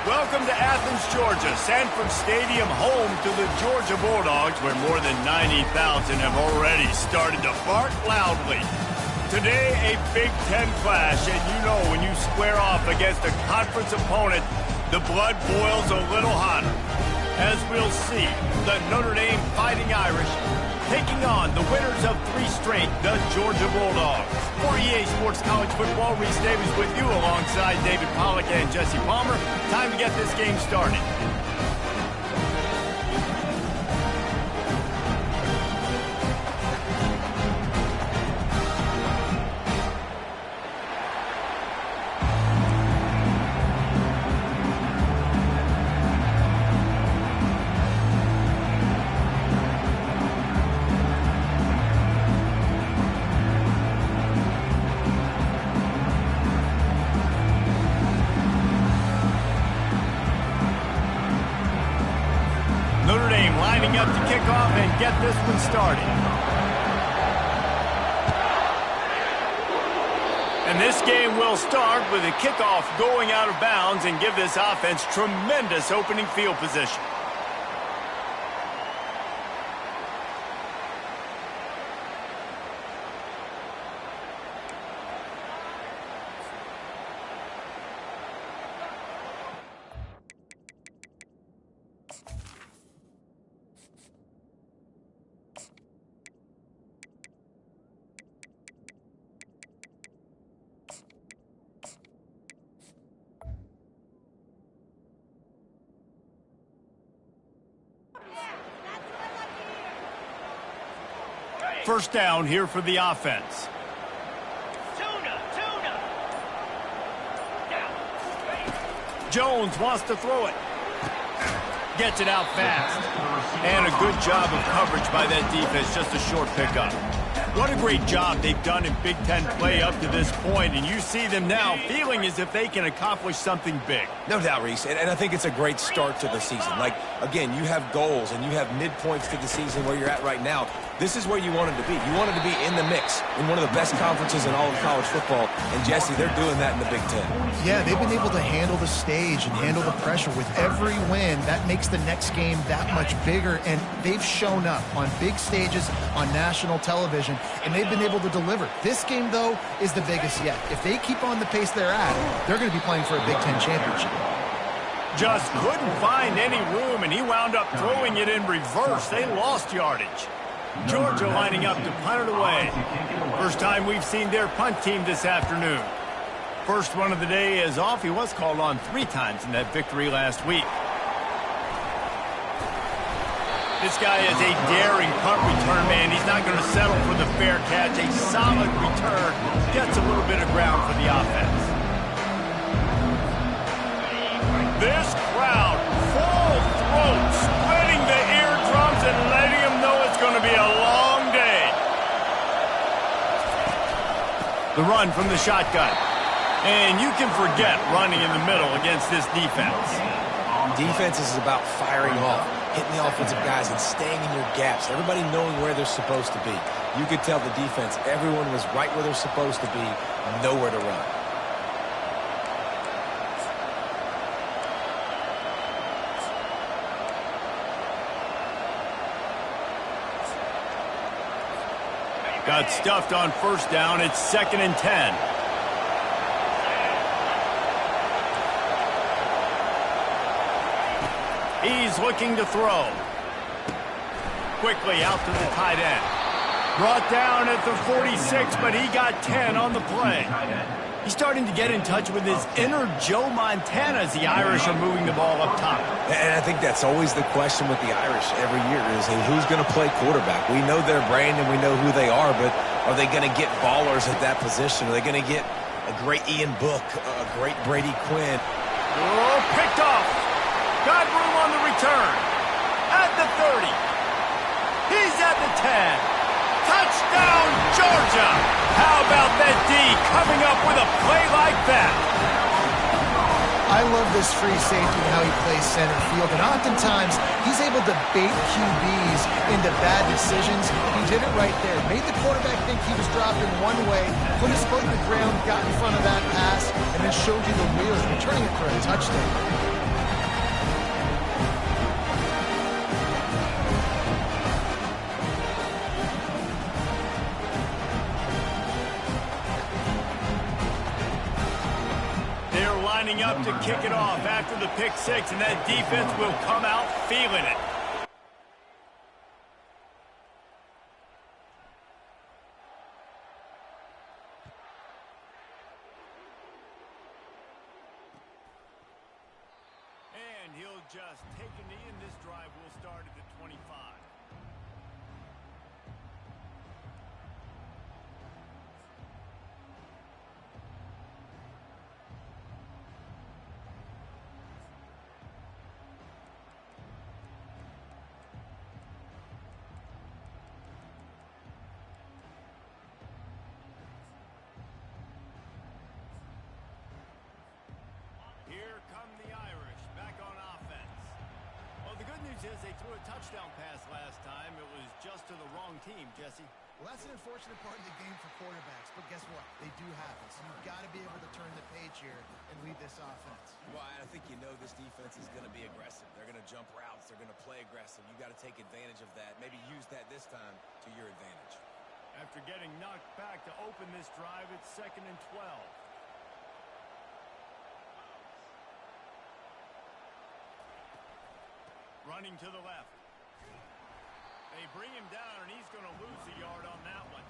Welcome to Athens, Georgia, Sanford Stadium, home to the Georgia Bulldogs, where more than 90,000 have already started to bark loudly. Today, a Big Ten clash, and you know when you square off against a conference opponent, the blood boils a little hotter. As we'll see, the Notre Dame Fighting Irish taking on the winners of 3 straight, the Georgia Bulldogs. For EA Sports College Football, Reese Davies with you alongside David Pollack and Jesse Palmer. Time to get this game started. Notre Dame lining up to kick off and get this one started. And this game will start with a kickoff going out of bounds and give this offense tremendous opening field position. First down here for the offense. Jones wants to throw it. Gets it out fast. And a good job of coverage by that defense, just a short pickup. What a great job they've done in Big Ten play up to this point, and you see them now feeling as if they can accomplish something big. No doubt, Reese, and I think it's a great start to the season. Like, again, you have goals and you have midpoints to the season where you're at right now. This is where you wanted to be. You wanted to be in the mix in one of the best conferences in all of college football, and Jesse, they're doing that in the Big Ten. Yeah, they've been able to handle the stage and handle the pressure. With every win, that makes the next game that much bigger, and they've shown up on big stages on national television, and they've been able to deliver. This game, though, is the biggest yet. If they keep on the pace they're at, they're going to be playing for a Big Ten championship. Just couldn't find any room, and he wound up throwing it in reverse. They lost yardage. Georgia lining up to punt it away. First time we've seen their punt team this afternoon. First run of the day is off. He was called on 3 times in that victory last week. This guy is a daring punt return man. He's not going to settle for the fair catch. A solid return. Gets a little bit of ground for the offense. This crowd, full throat, splitting the eardrums and letting them know it's going to be a long day. The run from the shotgun. And you can forget running in the middle against this defense. Defense is about firing off, hitting the offensive guys and staying in your gaps. Everybody knowing where they're supposed to be. You could tell the defense, everyone was right where they're supposed to be, nowhere to run. Got stuffed on first down. It's 2nd and 10. He's looking to throw. Quickly out to the tight end. Brought down at the 46, but he got 10 on the play. He's starting to get in touch with his inner Joe Montana as the Irish are moving the ball up top. And I think that's always the question with the Irish every year is, hey, who's going to play quarterback? We know their brand and we know who they are, but are they going to get ballers at that position? Are they going to get a great Ian Book, a great Brady Quinn? Oh, picked off. Got room on the return. At the 30. He's at the 10. Touchdown, Georgia! How about that D coming up with a play like that? I love this free safety and how he plays center field, and oftentimes he's able to bait QBs into bad decisions. He did it right there. Made the quarterback think he was dropping one way, put his foot in the ground, got in front of that pass, and then showed you the wheels, returning it for a touchdown. to kick it off after the pick six, and that defense will come out feeling it. And he'll just take a knee, and this drive will start at the 25. Here come the Irish back on offense. Well, the good news is they threw a touchdown pass last time. It was just to the wrong team, Jesse. Well, that's an unfortunate part of the game for quarterbacks, but guess what? They do have it, so you've got to be able to turn the page here and lead this offense. Well, I think you know this defense is going to be aggressive. They're going to jump routes. They're going to play aggressive. You've got to take advantage of that. Maybe use that this time to your advantage. After getting knocked back to open this drive, it's 2nd and 12. Running to the left. They bring him down, and he's going to lose a yard on that one.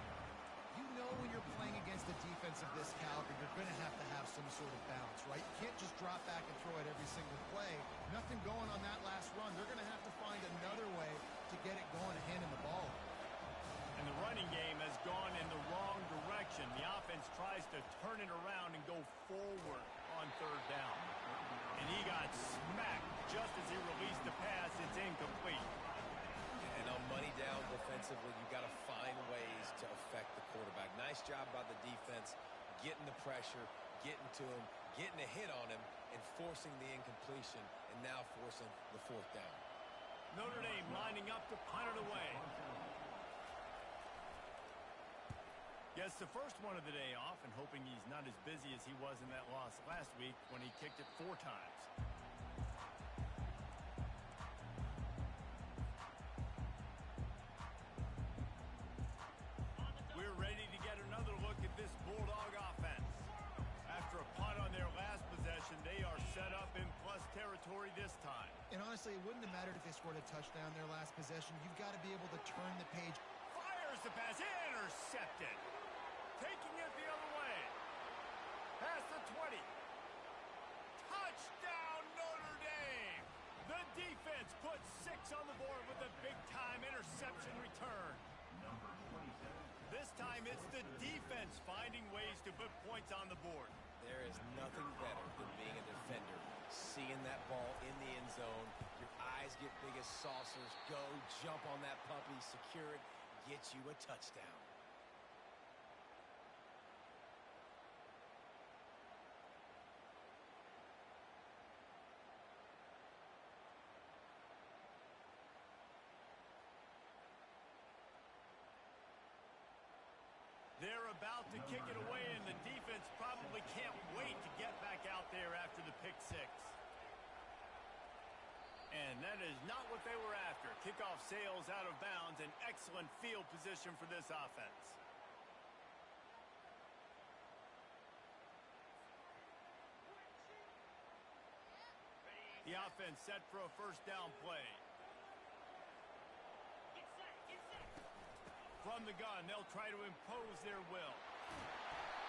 You know when you're playing against a defense of this caliber, you're going to have some sort of balance, right? You can't just drop back and throw it every single play. Nothing going on that last run. They're going to have to find another way to get it going and handing the ball. And the running game has gone in the wrong direction. The offense tries to turn it around and go forward on 3rd down. And he got smacked just as he released the pass. It's incomplete. And on money down defensively, you've got to find ways to affect the quarterback. Nice job by the defense, getting the pressure, getting to him, getting a hit on him, and forcing the incompletion, and now forcing the 4th down. Notre Dame lining up to punt it away. Gets the first one of the day off, and hoping he's not as busy as he was in that loss last week when he kicked it 4 times. We're ready to get another look at this Bulldog offense. After a punt on their last possession, they are set up in plus territory this time. And honestly, it wouldn't have mattered if they scored a touchdown their last possession. You've got to be able to turn the page. Fires the pass, intercepted. Taking it the other way. Past the 20. Touchdown, Notre Dame. The defense puts 6 on the board with a big-time interception return. This time it's the defense finding ways to put points on the board. There is nothing better than being a defender, seeing that ball in the end zone. Your eyes get big as saucers. Go, jump on that puppy, secure it, get you a touchdown. They're about to kick it away, and the defense probably can't wait to get back out there after the pick 6. And that is not what they were after. Kickoff sails out of bounds, an excellent field position for this offense. The offense set for a 1st down play. From the gun, they'll try to impose their will.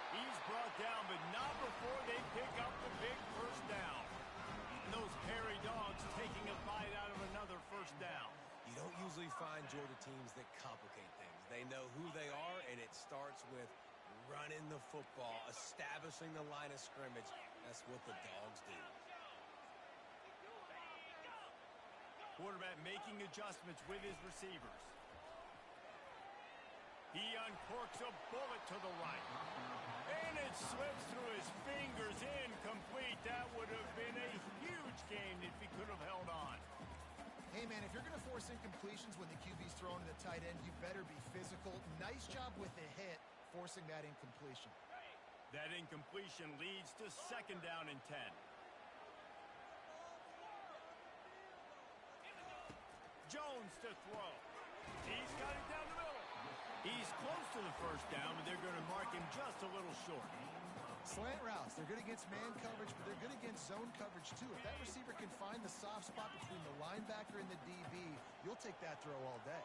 He's brought down, but not before they pick up the big 1st down. And those Perry Dogs taking a bite out of another 1st down. You don't usually find Georgia teams that complicate things. They know who they are, and it starts with running the football, establishing the line of scrimmage. That's what the Dogs do. Quarterback making adjustments with his receivers. He uncorks a bullet to the right. And it slips through his fingers, incomplete. That would have been a huge gain if he could have held on. Hey, man, if you're going to force incompletions when the QB's throwing to the tight end, you better be physical. Nice job with the hit, forcing that incompletion. That incompletion leads to 2nd down and 10. Jones to throw. He's got it down the middle. He's close to the 1st down, but they're going to mark him just a little short. Slant routes, they're good against man coverage, but they're good against zone coverage too. If that receiver can find the soft spot between the linebacker and the DB, you'll take that throw all day.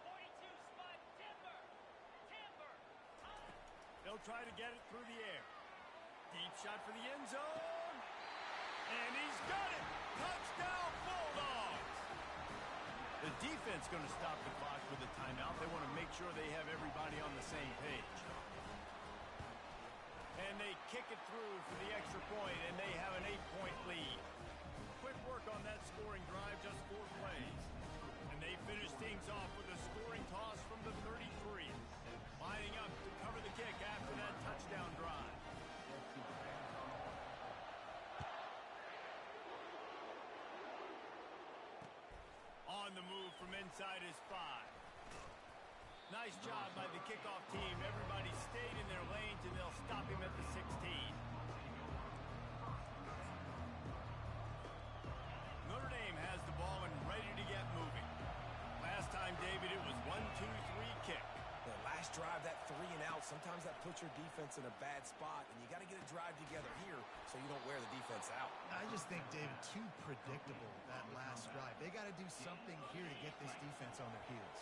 42 spot, Timber. They'll try to get it through the air. Deep shot for the end zone. And he's got it. Touchdown, Bulldogs. The defense going to stop the clock with a timeout. They want to make sure they have everybody on the same page. And they kick it through for the extra point, and they have an 8-point lead. Quick work on that scoring drive, just 4 plays. And they finish things off with a scoring toss from the 33. Lining up to cover the kick after that touchdown drive. On the move from inside his 5. Nice job by the kickoff team. Everybody stayed in their lanes, and they'll stop him at the 16. Notre Dame has the ball and ready to get moving. Last time, David, it was 1-2-3 kick. The last drive, that 3 and out, sometimes that puts your defense in a bad spot, and you got to get a drive together here so you don't wear the defense out. I just think, David, too predictable, that last drive. They got to do something here to get this defense on their heels.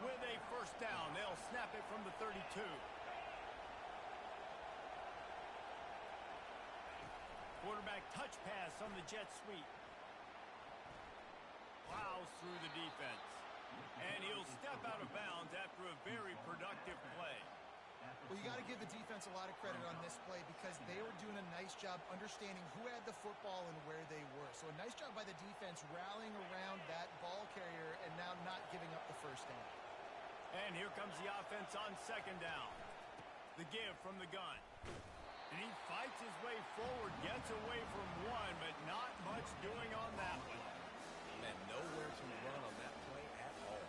With a first down, they'll snap it from the 32. Quarterback touch pass on the jet sweep. Plows through the defense. And he'll step out of bounds after a very productive play. Well, you got to give the defense a lot of credit on this play because they were doing a nice job understanding who had the football and where they were. So a nice job by the defense rallying around that ball carrier and now not giving up the first down. And here comes the offense on second down. The give from the gun. And he fights his way forward, gets away from one, but not much doing on that one. And nowhere to run on that play at all.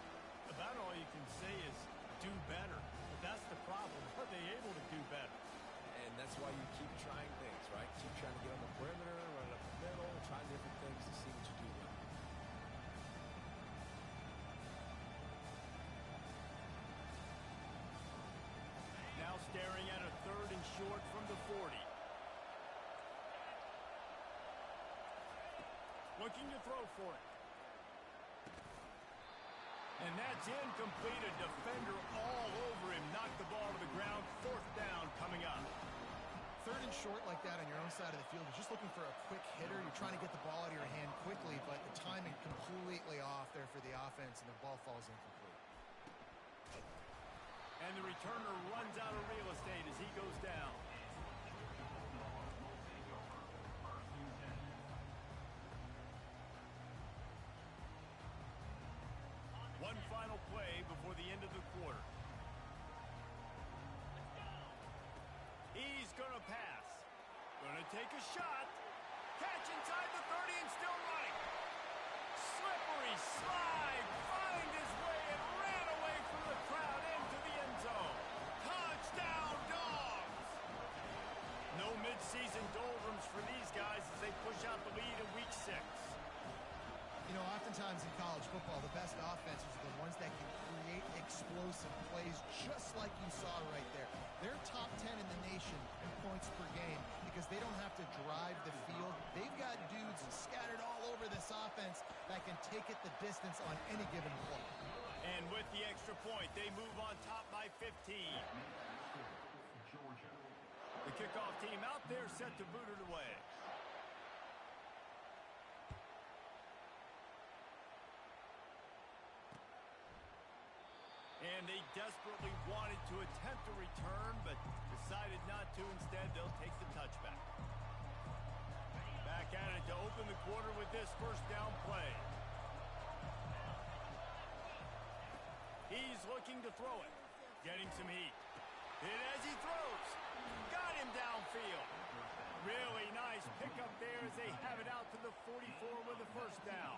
About all you can say is do better. But that's the problem. Are they able to do better? And that's why you keep trying things, right? Keep trying to get on the perimeter, run up the middle, try different things to see what you do well. Now staring at a 3rd and short from the 40. Looking to throw for it. And that's incomplete. A defender all over him. Knocked the ball to the ground. 4th down coming up. 3rd and short like that on your own side of the field. You're just looking for a quick hitter. You're trying to get the ball out of your hand quickly, but the timing completely off there for the offense, and the ball falls incomplete. And the returner runs out of real estate as he goes down. One final play before the end of the quarter. He's going to pass. Going to take a shot. Catch inside the 30 and still running. Slippery slide. Find his way and ran away from the crowd into the end zone. Touchdown, Dogs! No midseason doldrums for these guys as they push out the lead in Week 6. You know, oftentimes in college football, the best offenses are the ones that can create explosive plays just like you saw right there. They're top 10 in the nation in points per game because they don't have to drive the field. They've got dudes scattered all over this offense that can take it the distance on any given play. And with the extra point, they move on top by 15. The kickoff team out there set to boot it away. And they desperately wanted to attempt a return, but decided not to. Instead, they'll take the touchback. Back at it to open the quarter with this first down play. He's looking to throw it. Getting some heat. Hit as he throws. Got him downfield. Really nice pickup there as they have it out to the 44 with the first down.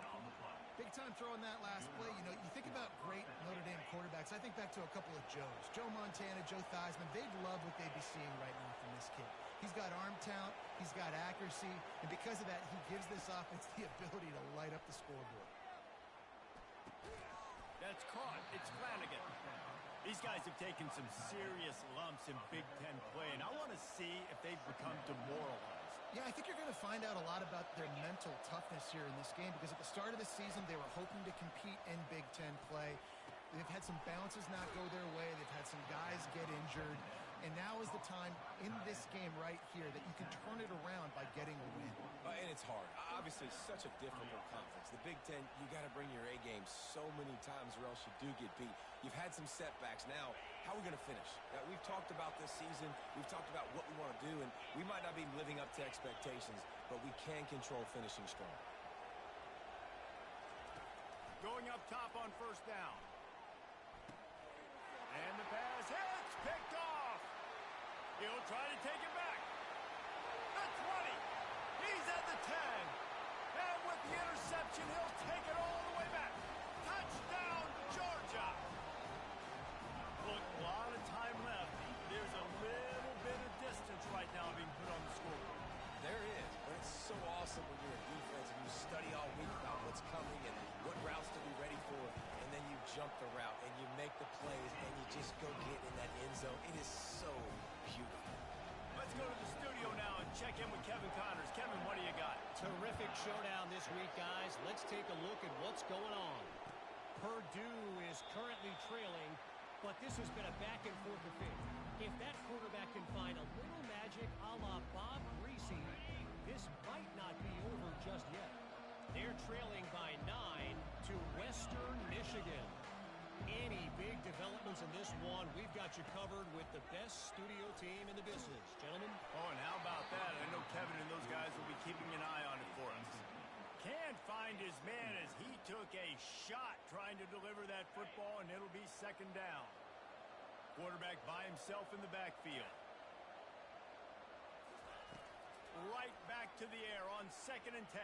Big time throw in that last play. You know, you think about great Notre Dame quarterbacks. I think back to a couple of Joes. Joe Montana, Joe Theismann. They'd love what they'd be seeing right now from this kid. He's got arm talent. He's got accuracy. And because of that, he gives this offense the ability to light up the scoreboard. That's caught. It's Flanagan. These guys have taken some serious lumps in Big Ten play, and I want to see if they've become demoralized. Yeah, I think you're going to find out a lot about their mental toughness here in this game because at the start of the season, they were hoping to compete in Big Ten play. They've had some bounces not go their way. They've had some guys get injured. And now is the time in this game right here that you can turn it around by getting a win. And it's hard. Obviously, such a difficult conference. The Big Ten, you got to bring your A game so many times or else you do get beat. You've had some setbacks. Now, how are we going to finish? We've talked about this season. We've talked about what we want to do, and we might not be living up to expectations, but we can control finishing strong. Going up top on first down. And the pass hits, picked off. He'll try to take it back. The 20. He's at the 10. And with the interception, he'll take it all the way back. Touchdown, Georgia. Look, a lot of time left. There's a little bit of distance right now being put on the scoreboard. There is, but it's so awesome when you're a defense and you study all week about what's coming and what routes to be ready for, and then you jump the route and you make the plays and you just go get in that end zone. It is so beautiful. Let's go to the studio now and check in with Kevin Connors. Kevin, what do you got? Terrific showdown this week, guys. Let's take a look at what's going on. Purdue is currently trailing, but this has been a back-and-forth affair. If that quarterback can find a little magic a la Bob Greasy, this might not be over just yet. They're trailing by 9 to Western Michigan. Any big developments in this one, we've got you covered with the best studio team in the business. Gentlemen? Oh, and how about that? I know Kevin and those guys will be keeping an eye on it for us. Can't find his man as he took a shot trying to deliver that football, and it'll be second down. Quarterback by himself in the backfield. Right back to the air on 2nd and 10.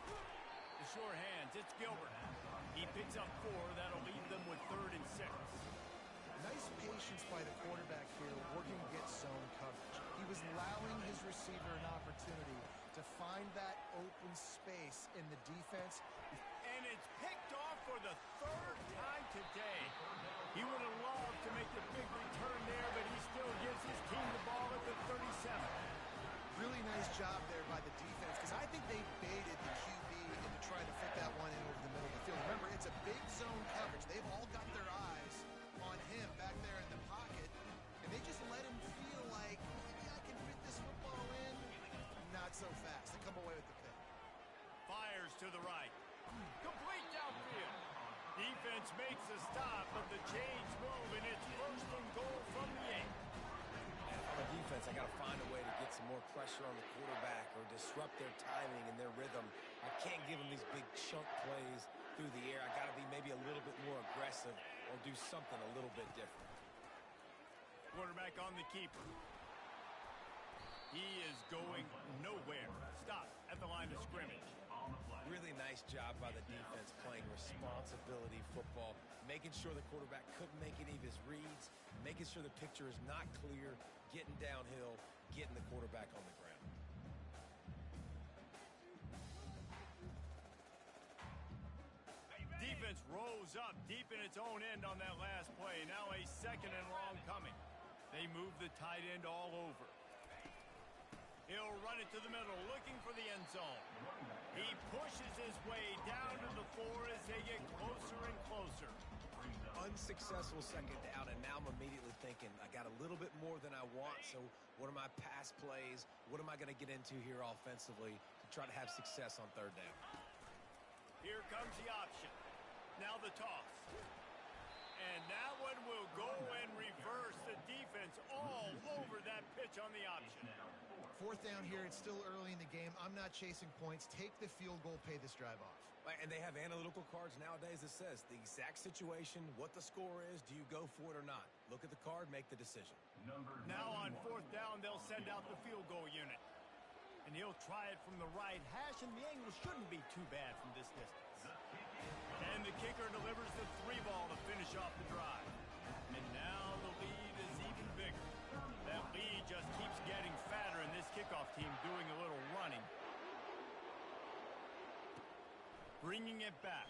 The sure hands, it's Gilbert. He picks up 4. That'll leave them with 3rd and 6. Nice patience by the quarterback here, working against zone coverage. He was allowing his receiver an opportunity to find that open space in the defense. And it's picked off for the 3rd time today. He would have loved to make the big return there, but he still gives his team the ball at the 37. Really nice job there by the defense, because I think they baited the QB into trying to fit that one in over the middle of the field. Remember, it's a big zone coverage. They've all got their eyes on him back there in the pocket, and they just let him feel like, maybe I can fit this football in. Not so fast. They come away with the pick. Fires to the right. Complete downfield. Defense makes a stop, but the chains move, and it's 1st and goal from the 8. And on the defense, I got to find a way to get some more pressure on the quarterback or disrupt their timing and their rhythm. I can't give them these big chunk plays through the air. I got to be maybe a little bit more aggressive or do something a little bit different. Quarterback on the keeper. He is going nowhere. Stop at the line of scrimmage. Really nice job by the defense playing responsibility football, making sure the quarterback couldn't make any of his reads, making sure the picture is not clear, getting downhill, getting the quarterback on the ground. Defense rose up deep in its own end on that last play. Now a 2nd and long coming. They move the tight end all over. He'll run it to the middle, looking for the end zone. He pushes his way down to the floor as they get closer and closer. Unsuccessful 2nd down, and now I'm immediately thinking, I got a little bit more than I want, so what are my pass plays? What am I going to get into here offensively to try to have success on 3rd down? Here comes the option. Now the toss. And that one will go and reverse. The defense all over that pitch on the option. 4th down here. It's still early in the game. I'm not chasing points. Take the field goal, pay this drive off. And they have analytical cards nowadays that says the exact situation, what the score is, do you go for it or not? Look at the card, make the decision. Now on 4th down, they'll send out the field goal unit. And he'll try it from the right hash, and the angle shouldn't be too bad from this distance. And the kicker delivers the 3-ball to finish off the drive. And now the lead is even bigger. That lead just keeps getting fatter, and this kickoff team doing a little running. Bringing it back.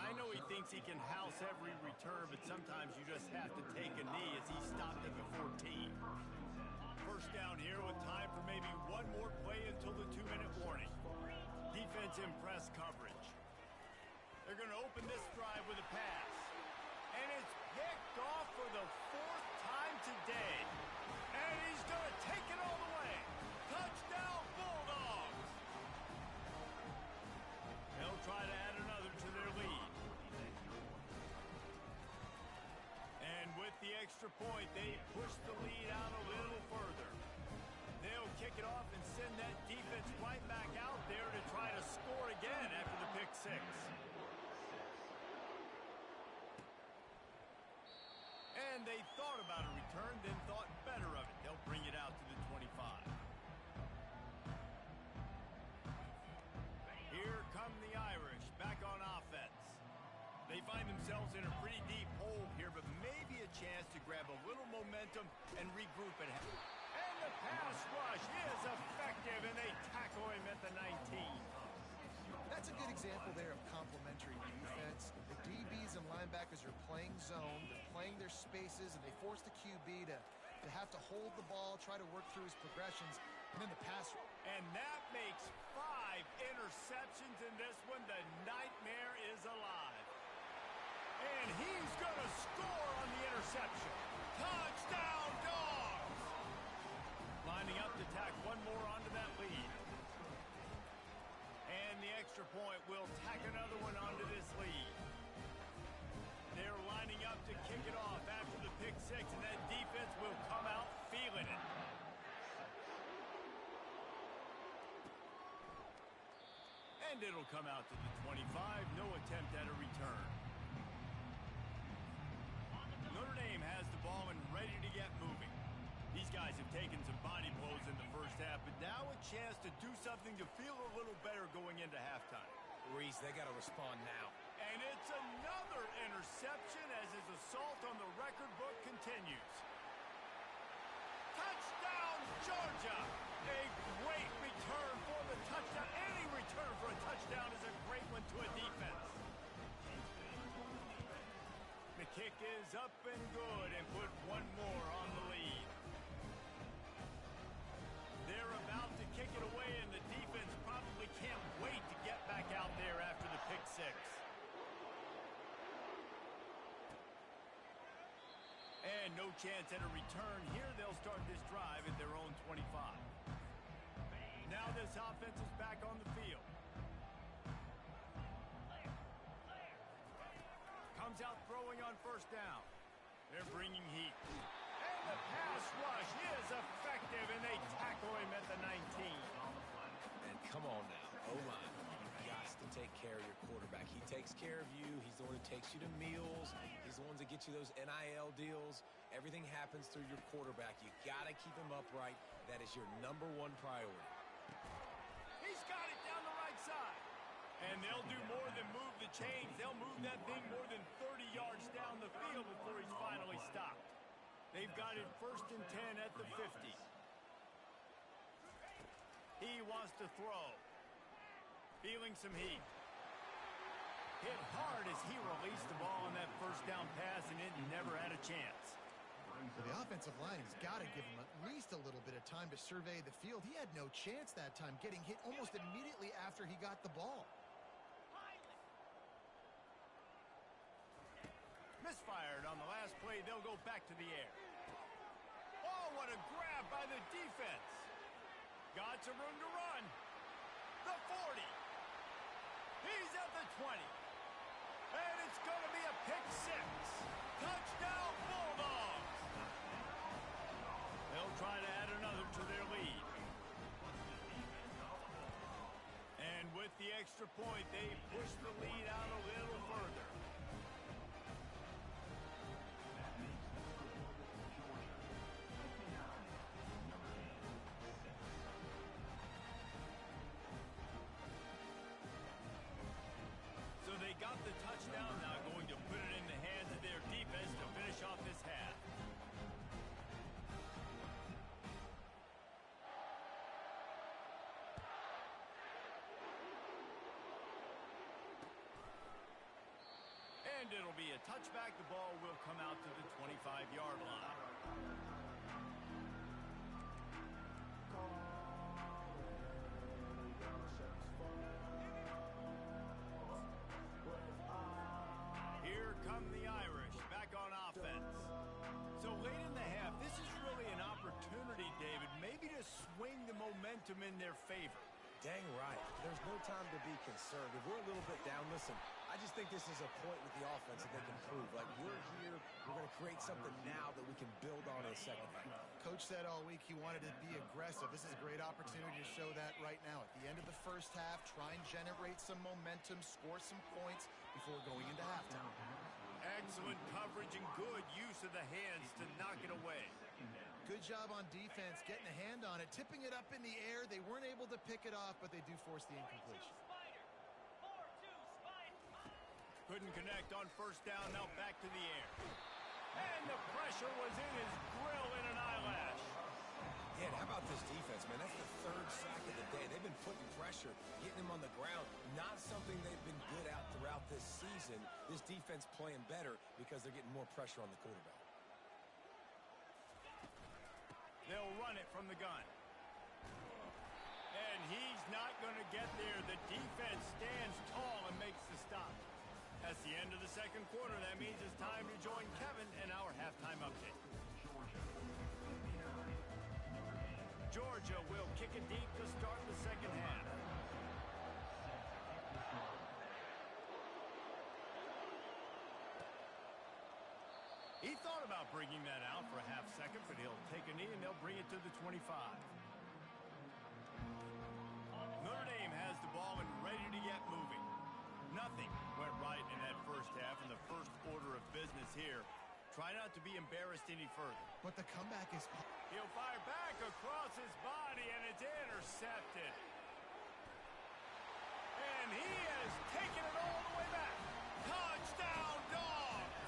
I know he thinks he can house every return, but sometimes you just have to take a knee as he stopped at the 14. First down here with time for maybe one more play until the 2-minute warning. Defense in press coverage. They're going to open this drive with a pass. And it's picked off for the 4th time today. And he's going to take it all the way. Touchdown, Bulldogs! They'll try to add another to their lead. And with the extra point, they push the lead out a little further. They'll kick it off and send that defense right back out there to try to score again after the pick 6. And they thought about a return, then thought better of it. They'll bring it out to the 25. Here come the Irish back on offense. They find themselves in a pretty deep hole here, but maybe a chance to grab a little momentum and regroup at half. And the pass rush is effective, and they tackle him at the 19. That's a good example there of complementary defense. The DBs and linebackers are playing zone, they're playing their spaces, and they force the QB to have to hold the ball, try to work through his progressions, and then the pass. And that makes 5 interceptions in this one. The nightmare is alive. And he's going to score on the interception. Touchdown, Dogs! Lining up to tack one more onto that lead. And the extra point will tack another one onto this lead. They're lining up to kick it off after the pick 6, and that defense will come out feeling it. And it'll come out to the 25. No attempt at a return. Notre Dame has the ball and ready to get moving. These guys have taken some body blows in the first half, but now a chance to do something to feel a little better going into halftime. Reese, they got to respond now. And it's another interception as his assault on the record book continues. Touchdown, Georgia! A great return for the touchdown. Any return for a touchdown is a great one to a defense. The kick is up and good and put one more on the lead. They're about to kick it away, and the defense probably can't wait to get back out there after the pick 6. And no chance at a return here. They'll start this drive at their own 25. Now this offense is back on the field. Comes out throwing on first down. They're bringing heat. And the pass rush is effective, and they tackle him at the 19. And come on now, O-line, you've got to take care of your quarterback. He takes care of you. He's the one who takes you to meals. He's the one that gets you those NIL deals. Everything happens through your quarterback. You got to keep him upright. That is your #1 priority. He's got it down the right side. And they'll do more than move the chains. They'll move that thing more than 30 yards down the field before he's finally stopped. They've got it 1st and 10 at the 50. He wants to throw. Feeling some heat. Hit hard as he released the ball on that first down pass, and it never had a chance. So the offensive line has got to give him at least a little bit of time to survey the field. He had no chance that time, getting hit almost immediately after he got the ball. Misfired on the last play. They'll go back to the air. Oh, what a grab by the defense. Got some room to run. The 40. He's at the 20. And it's going to be a pick 6. Touchdown, Bulldogs. They'll try to add another to their lead. And with the extra point, they push the lead out a little further. So they got the touchdown, now going to put it in the hands of their defense to finish off this half. And it'll be a touchback. The ball will come out to the 25-yard line. Here come the Irish back on offense. So late in the half, this is really an opportunity, David, maybe to swing the momentum in their favor. Dang right. There's no time to be concerned. If we're a little bit down, listen, I just think this is a point with the offense that they can prove. Like, we're here, we're going to create something now that we can build on in the second half. Coach said all week he wanted to be aggressive. This is a great opportunity to show that right now. At the end of the first half, try and generate some momentum, score some points before going into halftime. Excellent coverage and good use of the hands to knock it away. Good job on defense, getting a hand on it, tipping it up in the air. They weren't able to pick it off, but they do force the incompletion. Couldn't connect on first down, now back to the air. And the pressure was in his grill in an eyelash. Yeah, how about this defense, man? That's the third sack of the day. They've been putting pressure, getting him on the ground. Not something they've been good at throughout this season. This defense playing better because they're getting more pressure on the quarterback. They'll run it from the gun. And he's not going to get there. The defense stands tall and makes the stop. That's the end of the second quarter. That means it's time to join Kevin in our halftime update. Georgia will kick it deep to start the second half. He thought about bringing that out for a half second, but he'll take a knee and they'll bring it to the 25. Notre Dame has the ball and ready to get moving. Nothing went right in that first half in the first order of business here. Try not to be embarrassed any further. But the comeback is... He'll fire back across his body, and it's intercepted. And he has taken it all the way back. Touchdown, Dogs!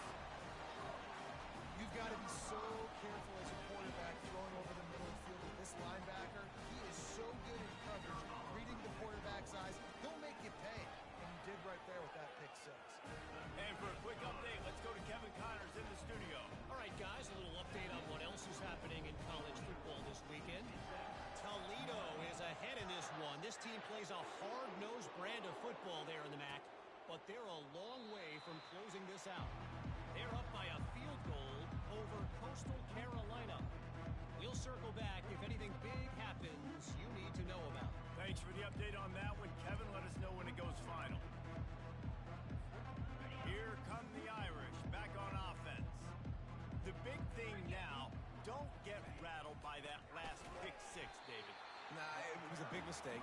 You've got to be so careful as a quarterback throwing over the middle of the field with this linebacker. He is so good in coverage, reading the quarterback's eyes. He'll make you pay. And you did right there with that pick six. And for a quick update, let's go to Kevin Connors in the studio. All right, guys, a little update on what else is happening in college football this weekend. Toledo is ahead in this one. This team plays a hard-nosed brand of football there in the MAC, but they're a long way from closing this out. They're up by a field goal over Coastal Carolina. We'll circle back if anything big happens you need to know about. Thanks for the update on that one, Kevin. Let us know when it goes final. Here come the Irish back on offense. The big thing now, don't get rattled by that last pick six, David. Nah, it was a big mistake.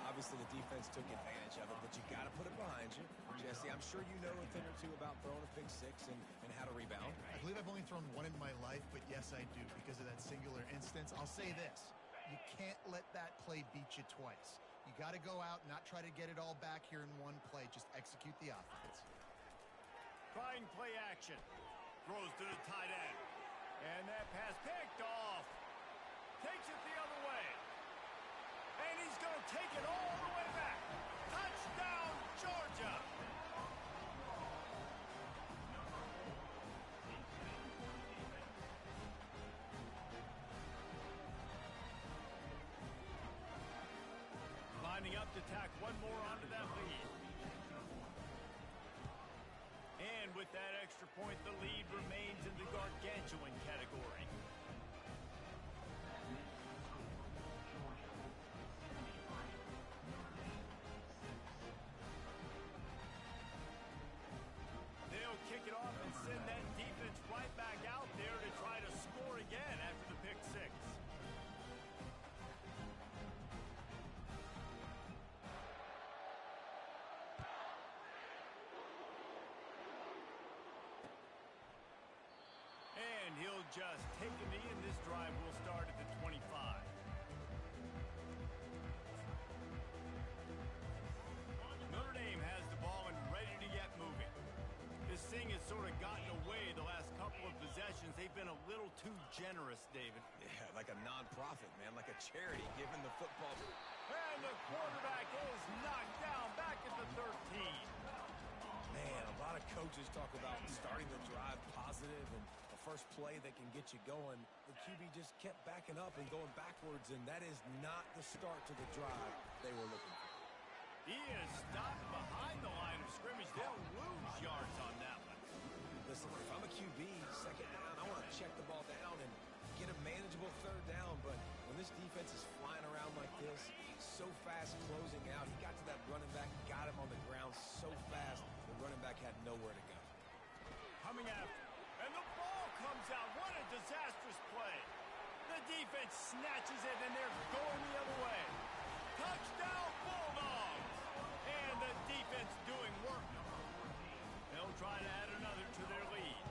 Obviously, the defense took advantage of it, but you got to put it behind you. Jesse, I'm sure you know a thing or two about throwing a pick six and how to rebound. I believe I've only thrown one in my life, but yes, I do because of that singular instance. I'll say this. You can't let that play beat you twice. You got to go out, not try to get it all back here in one play. Just execute the offense. Trying play action. Throws to the tight end. And that pass picked off. Takes it the other way. And he's going to take it all the way back. Touchdown, Georgia. Lining up to tack one more onto that lead. And with that extra point, the lead remains in the gargantuan category. They'll kick it off and send that defense right back out there to try to score again after the pick six. And he'll just take a knee, and this drive will start at the 25. Notre Dame has the ball and ready to get moving. This thing has sort of gotten away the last couple of possessions. They've been a little too generous, David. Yeah, like a non-profit, man, like a charity giving the football. And the quarterback is knocked down back at the 13. Man, a lot of coaches talk about starting the drive positive and the first play that can get you going. The QB just kept backing up and going backwards, and that is not the start to the drive they were looking for. He is stopped behind the line of scrimmage. They'll lose yards on that one. Listen, if I'm a QB, second down, I want to check the ball down and get a manageable third down. But when this defense is flying around like this, so fast closing out, he got to that running back, got him on the ground so fast, the running back had nowhere to go. Coming after, and the ball comes out. What a disastrous play. The defense snatches it, and they're going the other way. Touchdown, Bulldogs! And the defense doing work. They'll try to add another to their lead.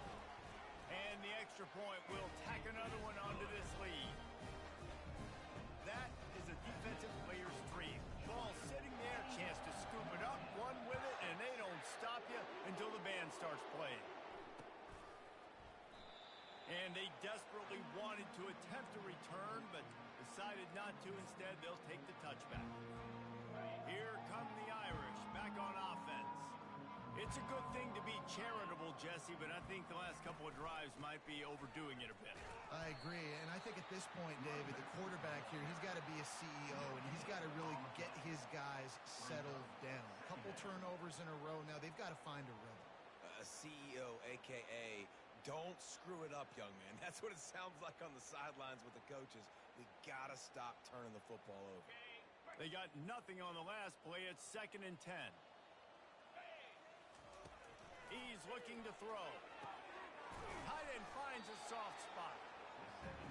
And the extra point will tack another one onto this lead. That is a defensive player's dream. Ball sitting there, chance to scoop it up, run with it, and they don't stop you until the band starts playing. And they desperately wanted to attempt a return, but decided not to. Instead, they'll take the touchback. Here come the Irish back on offense. It's a good thing to be charitable, Jesse, but I think the last couple of drives might be overdoing it a bit. I agree, and I think at this point, David, the quarterback here, he's got to be a CEO, and he's got to really get his guys settled down. A couple turnovers in a row now. They've got to find a rhythm. A CEO, a.k.a. don't screw it up, young man. That's what it sounds like on the sidelines with the coaches. We got to stop turning the football over. They got nothing on the last play. It's 2nd and 10. He's looking to throw. Tight end finds a soft spot.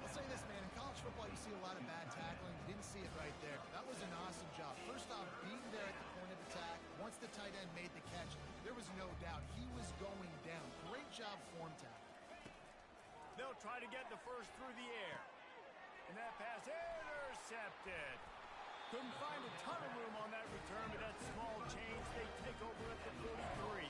I'll say this, man. In college football, you see a lot of bad tackling. You didn't see it right there. That was an awesome job. First off, being there at the point of attack. Once the tight end made the catch, there was no doubt he was going down. Great job form tackle. They'll try to get the first through the air. And that pass intercepted. Couldn't find a ton of room on that return, but that small change, they take over at the 43.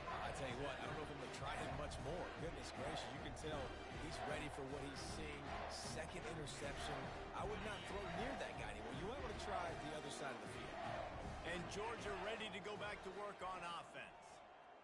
I tell you what, I don't know if I'm going to try him much more. Goodness gracious, you can tell he's ready for what he's seeing. Second interception. I would not throw near that guy anymore. You might want to try the other side of the field. And Georgia ready to go back to work on offense.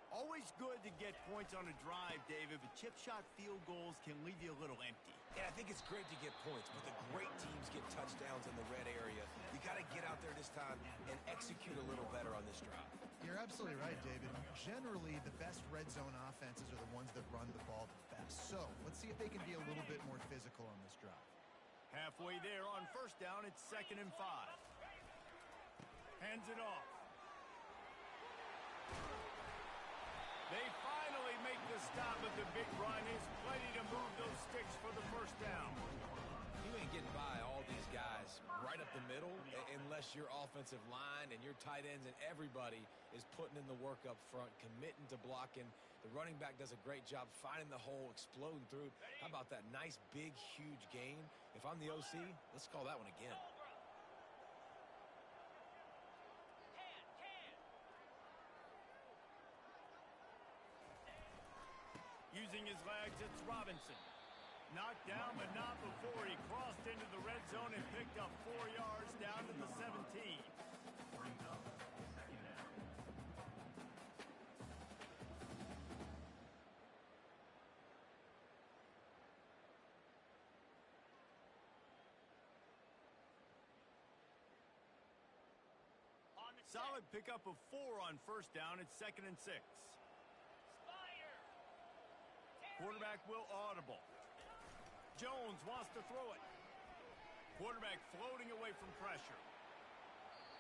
Always good to get points on a drive, David, but chip shot field goals can leave you a little empty. Yeah, I think it's great to get points, but the great teams get touchdowns in the red area. You got to get out there this time and execute a little better on this drive. You're absolutely right, David. Generally, the best red zone offenses are the ones that run the ball the best. So let's see if they can be a little bit more physical on this drive. Halfway there on first down, it's 2nd and 5. Hands it off. They finally make the stop, but the big run is plenty to move those sticks for the first down. You ain't getting by all these guys right up the middle unless your offensive line and your tight ends and everybody is putting in the work up front, committing to blocking. The running back does a great job finding the hole, exploding through. How about that nice, big, huge gain? If I'm the OC, let's call that one again. Using his legs, it's Robinson. Knocked down, but not before he crossed into the red zone and picked up 4 yards down to the 17. Solid pickup of 4 on first down. It's 2nd and 6. Quarterback will audible. Jones wants to throw it. Quarterback floating away from pressure.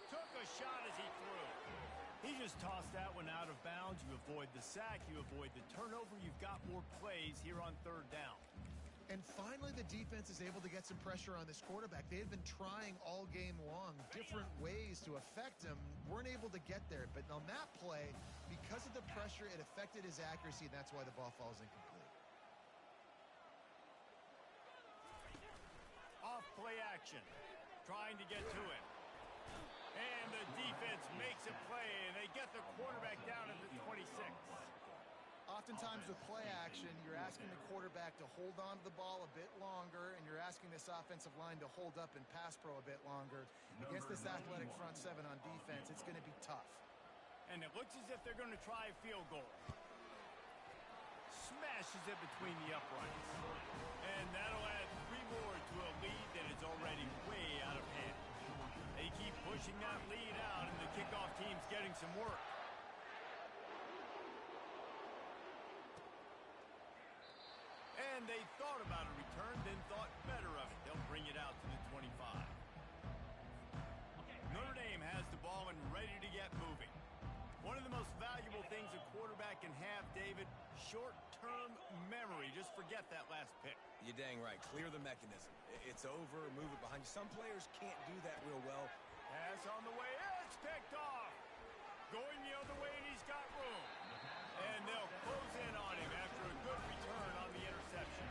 Took a shot as he threw. He just tossed that one out of bounds. You avoid the sack. You avoid the turnover. You've got more plays here on third down. And finally, the defense is able to get some pressure on this quarterback. They had been trying all game long different ways to affect him. Weren't able to get there. But on that play, because of the pressure, it affected his accuracy, and that's why the ball falls incomplete. Off play action. Trying to get to him. And the defense makes a play, and they get the quarterback down at the 26. Oftentimes with play action, you're asking the quarterback to hold on to the ball a bit longer, and you're asking this offensive line to hold up and pass pro a bit longer. Against this athletic front seven on defense, it's going to be tough. And it looks as if they're going to try a field goal. Smashes it between the uprights. And that'll add 3 more to a lead that is already way out of hand. They keep pushing that lead out, and the kickoff team's getting some work. And they thought about a return, then thought better of it. They'll bring it out to the 25. Notre Dame has the ball and ready to get moving. One of the most valuable things a quarterback can have, David, short-term memory. Just forget that last pick. You're dang right. Clear the mechanism. It's over, move it behind you. Some players can't do that real well. Pass on the way. It's picked off. Going the other way, and he's got room. And they'll close in on him after a good return on the interception.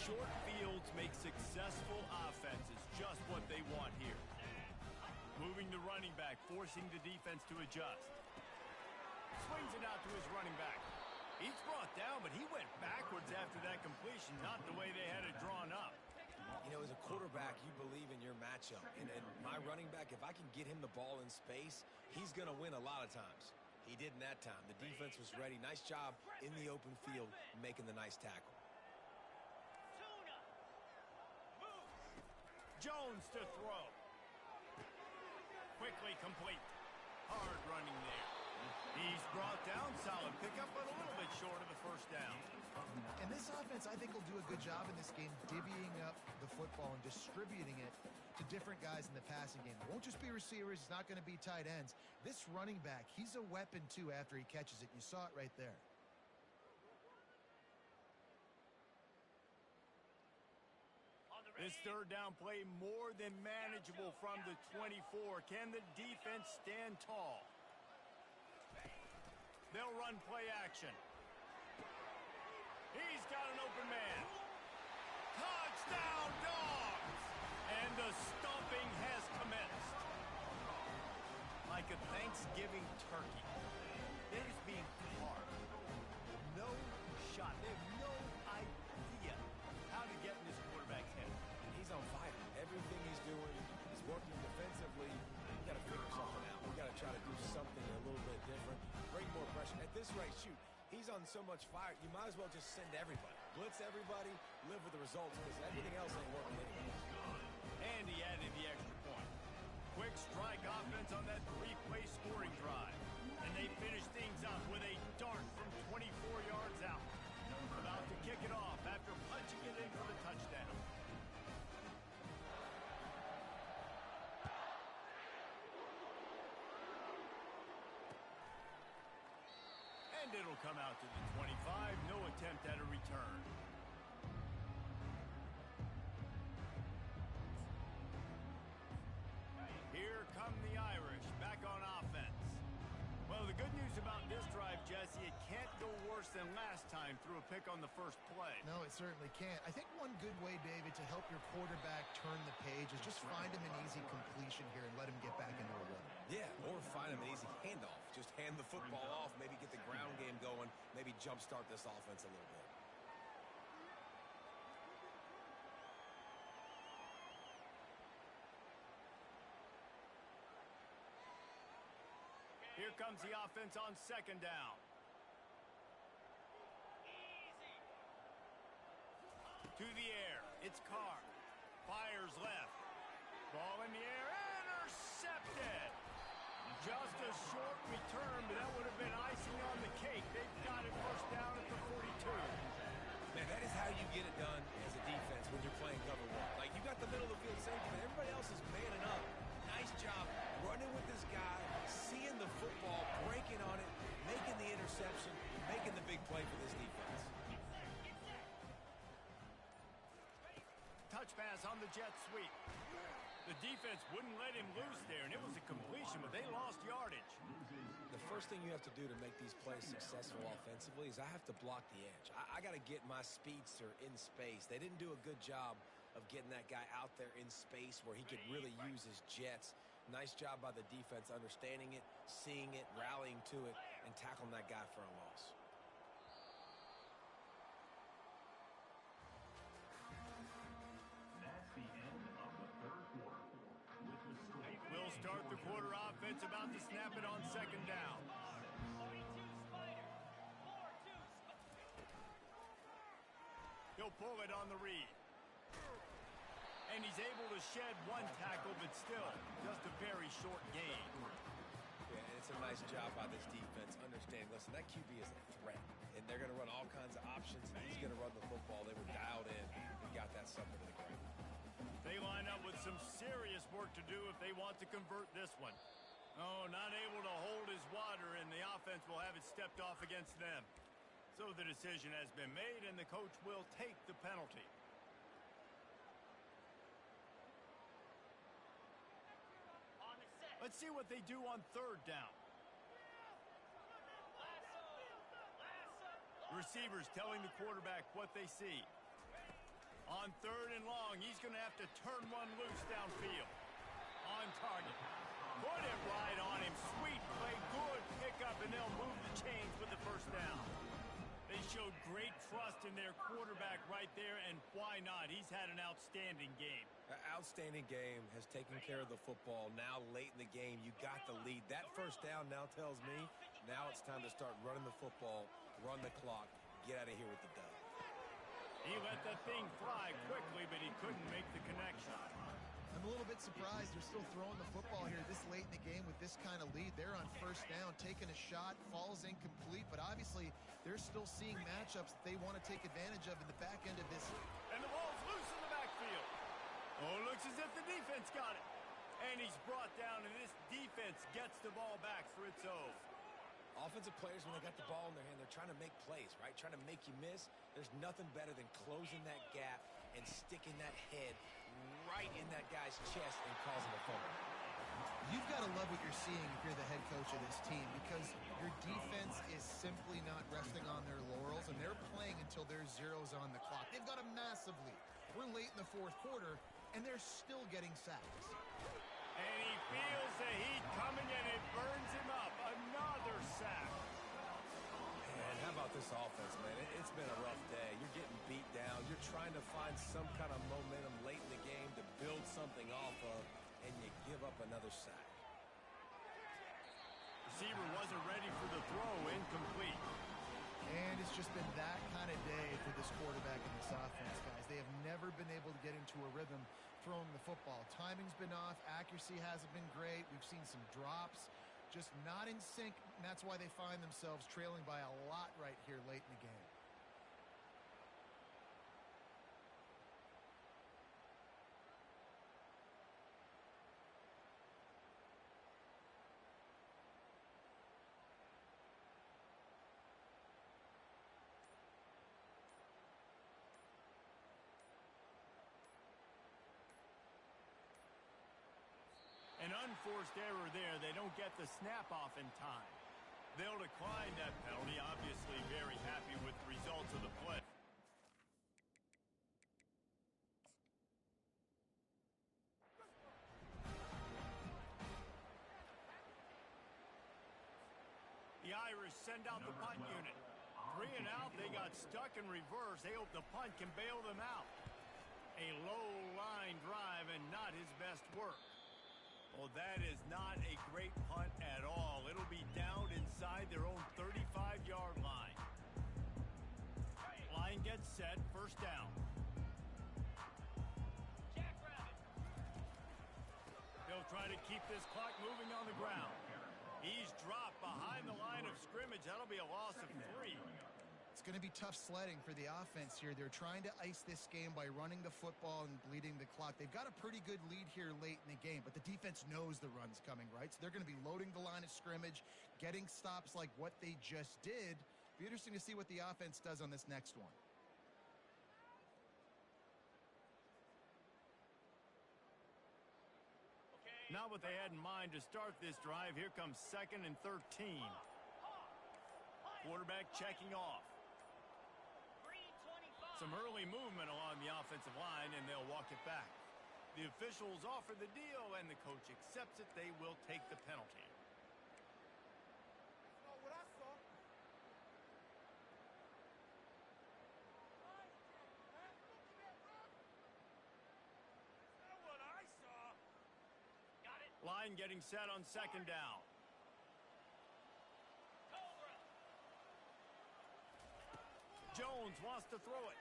Short fields make successful offenses just what they want here. Moving the running back, forcing the defense to adjust. Swings it out to his running back. He's brought down, but he went backwards after that completion, not the way they had it drawn up. You know, as a quarterback, you believe in your matchup. And my running back, if I can get him the ball in space, he's going to win a lot of times. He did in that time. The defense was ready. Nice job in the open field making the nice tackle. Jones to throw. Quickly complete. Hard running there. He's brought down. Solid pickup, but a little bit short of the first down. And this offense, I think, will do a good job in this game divvying up the football and distributing it to different guys in the passing game. It won't just be receivers. It's not going to be tight ends. This running back, he's a weapon, too, after he catches it. You saw it right there. This third down play more than manageable from the 24. Can the defense stand tall? They'll run play action. He's got an open man. Touchdown, Dogs! And the stomping has commenced. Like a Thanksgiving turkey. They're just being carved. No shot. They have no idea how to get in this quarterback's head. He's on fire. Everything he's doing is working defensively. We got to figure something out. We got to try to do something a little bit different. Bring more pressure. At this rate, shoot, he's on so much fire, you might as well just send everybody. Blitz everybody, live with the results, because everything else ain't working anyway. And he added the extra point. Quick strike offense on that 3-play scoring drive. And they finish things up with a dart from 24 yards out. About to kick it off after punching it in for the touchdown. And it'll come out to the 25. No attempt at a return. Here come the Irish back on offense. Well, the good news about this drive, Jesse, it can't go worse than last time through a pick on the first play. No, it certainly can't. I think one good way, David, to help your quarterback turn the page is just find him an easy completion here and let him get back into a rhythm. Yeah, or find him an easy handoff. Just hand the football off, maybe get the ground game going, maybe jumpstart this offense a little bit. Here comes the offense on second down. To the air. It's Carr. Fires left. Ball in the air. Intercepted. Just a short return, but that would have been icing on the cake. They've got it first down at the 42. Man, that is how you get it done as a defense when you're playing big play for this defense. Touch pass on the jet sweep. The defense wouldn't let him loose there, and it was a completion, but they lost yardage. The first thing you have to do to make these plays successful offensively is I have to block the edge. I got to get my speedster in space. They didn't do a good job of getting that guy out there in space where he could really use his jets. Nice job by the defense understanding it, seeing it, rallying to it, and tackling that guy for a loss. That's the end of the third quarter. With the score. We'll start the quarter offense about to snap it on second down. 42 Spider. 4-2 Spider. He'll pull it on the read. And he's able to shed one tackle, but still just a very short gain. Yeah, and it's a nice job by this defense. Understand, listen, that QB is a threat, and they're going to run all kinds of options, and he's going to run the football. They were dialed in and got that sucker to the ground. They line up with some serious work to do if they want to convert this one. Oh, not able to hold his water, and the offense will have it stepped off against them. So the decision has been made, and the coach will take the penalty. On the set. Let's see what they do on third down. Lasso. Receivers telling the quarterback what they see. On third and long, he's going to have to turn one loose downfield. On target. Put it right on him. Sweet play, good pickup, and they'll move the chains with the first down. They showed great trust in their quarterback right there, and why not? He's had an outstanding game. An outstanding game, has taken care of the football. Now late in the game, you got the lead. That first down now tells me now it's time to start running the football, run the clock, get out of here with the dub. He let that thing fly quickly, but he couldn't make the connection. I'm a little bit surprised they're still throwing the football here this late in the game with this kind of lead. They're on first down, taking a shot, falls incomplete, but obviously they're still seeing matchups that they want to take advantage of in the back end of this. And the ball's loose in the backfield. Oh, looks as if the defense got it. And he's brought down, and this defense gets the ball back for its own. Offensive players, when they got the ball in their hand, they're trying to make plays, right? Trying to make you miss. There's nothing better than closing that gap and sticking that head right in that guy's chest and causing a fumble. You've got to love what you're seeing if you're the head coach of this team, because your defense is simply not resting on their laurels, and they're playing until there's zeros on the clock. They've got a massive lead. We're late in the fourth quarter, and they're still getting sacks. And he feels the heat coming, and it burns him up. Another sack. Man, how about this offense, man? It's been a rough day. You're getting beat down. You're trying to find some kind of momentum late in the game to build something off of, and you give up another sack. Receiver wasn't ready for the throw, incomplete. And it's just been that kind of day for this quarterback and this offense, guys. They have never been able to get into a rhythm throwing the football. Timing's been off. Accuracy hasn't been great. We've seen some drops. Just not in sync, and that's why they find themselves trailing by a lot right here late in the game. An unforced error there. They don't get the snap off in time. They'll decline that penalty. Obviously very happy with the results of the play. The Irish send out the punt unit. 3 and out. They got stuck in reverse. They hope the punt can bail them out. A low line drive and not his best work. Well, that is not a great punt at all. It'll be down inside their own 35-yard line. Line gets set, first down. Jackrabbit. He'll try to keep this clock moving on the ground. He's dropped behind the line of scrimmage. That'll be a loss of 3. It's going to be tough sledding for the offense here. They're trying to ice this game by running the football and bleeding the clock. They've got a pretty good lead here late in the game, but the defense knows the run's coming, right? So they're going to be loading the line of scrimmage, getting stops like what they just did Be interesting to see what the offense does on this next one. Not what they had in mind to start this drive. Here comes 2nd and 13. Quarterback checking off. 325. Some early movement along the offensive line, and they'll walk it back. The officials offer the deal, and the coach accepts it. They will take the penalty. What I saw. That's not what I saw. Got it. Line getting set on 2nd down. Cobra. Jones wants to throw it.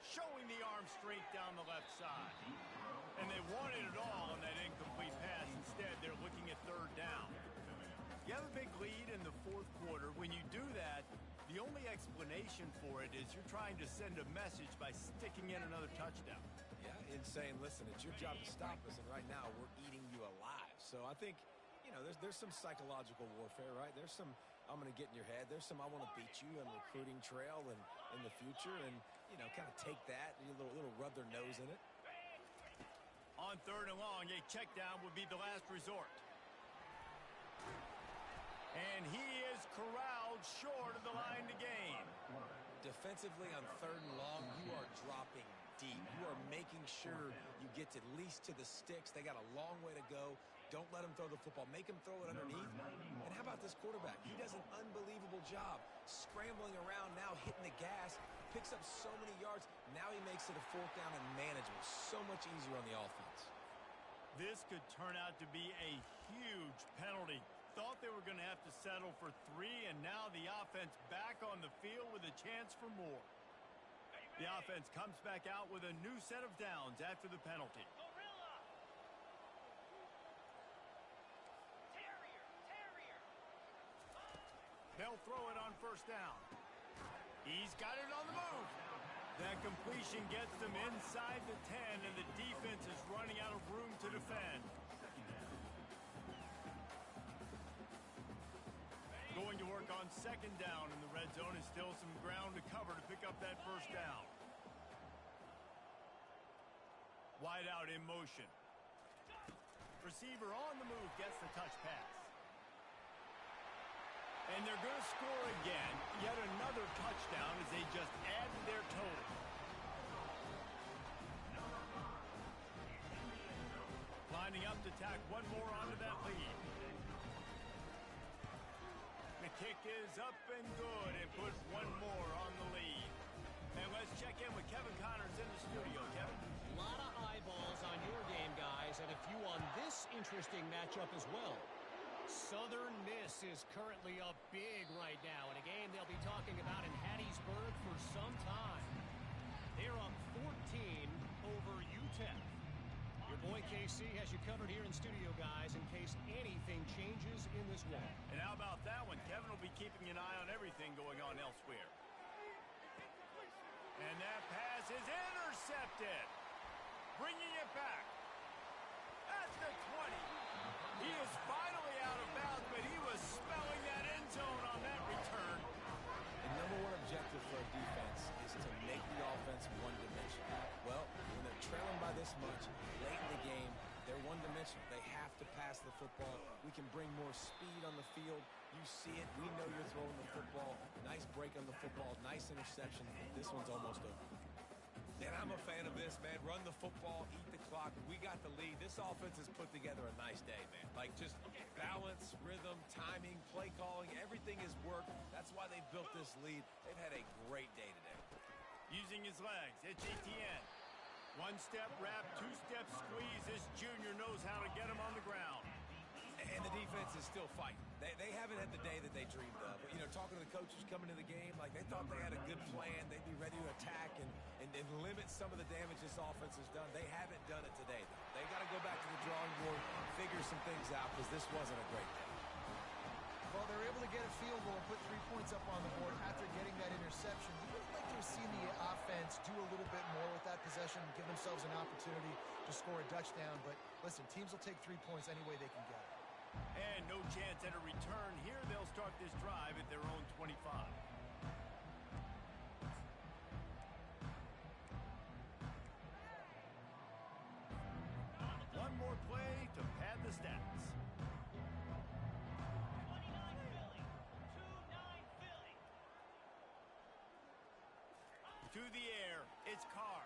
Showing the arm straight down the left side. And they wanted it all on that incomplete pass. Instead, they're looking at 3rd down. You have a big lead in the 4th quarter. When you do that, the only explanation for it is you're trying to send a message by sticking in another touchdown. Yeah, and saying, listen, it's your job to stop us, and right now we're eating you alive. So I think, you know, there's some psychological warfare, right? There's some, I'm going to get in your head. There's some, I want to beat you on recruiting trail and in the future, and, you know, kind of take that, a little rub their nose in it. On 3rd and long, a check down would be the last resort. And he is corralled short of the line to gain. Defensively on 3rd and long, you are dropping deep. You are making sure you get at least to the sticks. They got a long way to go. Don't let him throw the football. Make him throw it underneath. And how about this quarterback? He does an unbelievable job scrambling around now, hitting the gas, picks up so many yards. Now he makes it a 4th down and manageable. So much easier on the offense. This could turn out to be a huge penalty. Thought they were going to have to settle for 3, and now the offense back on the field with a chance for more. The offense comes back out with a new set of downs after the penalty. Gorilla. Terrier. They'll throw it on 1st down. He's got it on the move. That completion gets them inside the 10, and the defense is running out of room to defend. Going to work on 2nd down, and the red zone is still some ground to cover to pick up that 1st down. Wide out in motion. Receiver on the move gets the touch pass. And they're going to score again. Yet another touchdown as they just add to their total. Lining up to tack one more onto that lead. The kick is up and good and puts one more on the lead. And let's check in with Kevin Connors in the studio. Kevin? A lot of eyeballs on your game, guys, and a few on this interesting matchup as well. Southern Miss is currently up big right now in a game they'll be talking about in Hattiesburg for some time. They're up 14 over UTEP. Your boy KC has you covered here in studio, guys, in case anything changes in this one. And how about that one? Kevin will be keeping an eye on everything going on elsewhere. And that pass is intercepted. Bringing it back. At the 20. He is finally out of bounds, but he was smelling that end zone on that return. The #1 objective for a defense is to make the offense one-dimensional. Well, when they're trailing by this much, late in the game, they're one-dimensional. They have to pass the football. We can bring more speed on the field. You see it. We know you're throwing the football. Nice break on the football. Nice interception. This one's almost over. And I'm a fan of this, man. Run the football, eat the clock. We got the lead. This offense has put together a nice day, man. Like, just balance, rhythm, timing, play calling, everything has worked. That's why they built this lead. They've had a great day today. Using his legs, it's Etienne. One-step wrap, two-step squeeze. This junior knows how to get him on the ground. And the defense is still fighting. They haven't had the day that they dreamed of. But, you know, talking to the coaches coming to the game, like they thought they had a good plan. They'd be ready to attack and limit some of the damage this offense has done. They haven't done it today, though. They got to go back to the drawing board, figure some things out, because this wasn't a great day. Well, they're able to get a field goal and put 3 points up on the board after getting that interception. You would like to have seen the offense do a little bit more with that possession and give themselves an opportunity to score a touchdown. But listen, teams will take 3 points any way they can get it. And no chance at a return here. They'll start this drive at their own 25. One more play to pad the stats. 29 Philly. 2-9 Philly. To the air, it's Carr.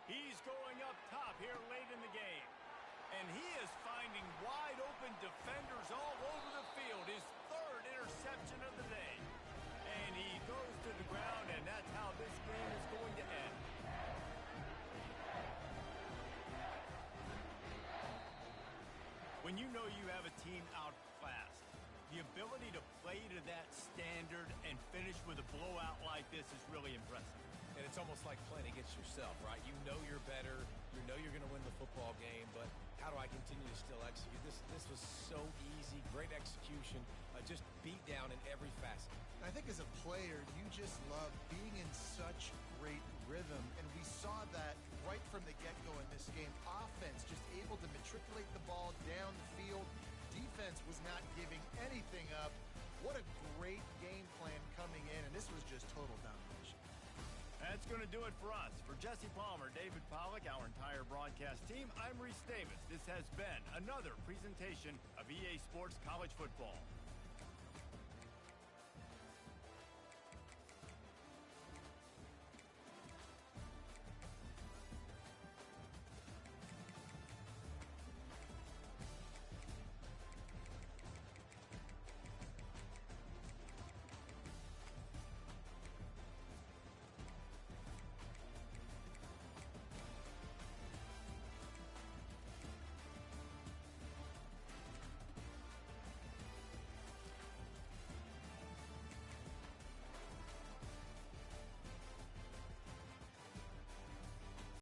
He's going up top here late in the game. And he is finding wide open defenders all over the field. His third interception of the day. And he goes to the ground, and that's how this game is going to end. When you know you have a team outclassed, the ability to play to that standard and finish with a blowout like this is really impressive. And it's almost like playing against yourself, right? You know you're better. You know you're going to win the football game, but how do I continue to still execute? This was so easy, great execution, just beat down in every facet. I think as a player, you just love being in such great rhythm, and we saw that right from the get-go in this game. Offense just able to matriculate the ball down the field. Defense was not giving anything up. What a great game plan coming in, and this was just total domination. That's going to do it for us. For Jesse Palmer, David Pollack, our entire broadcast team, I'm Reese Davis. This has been another presentation of EA Sports College Football.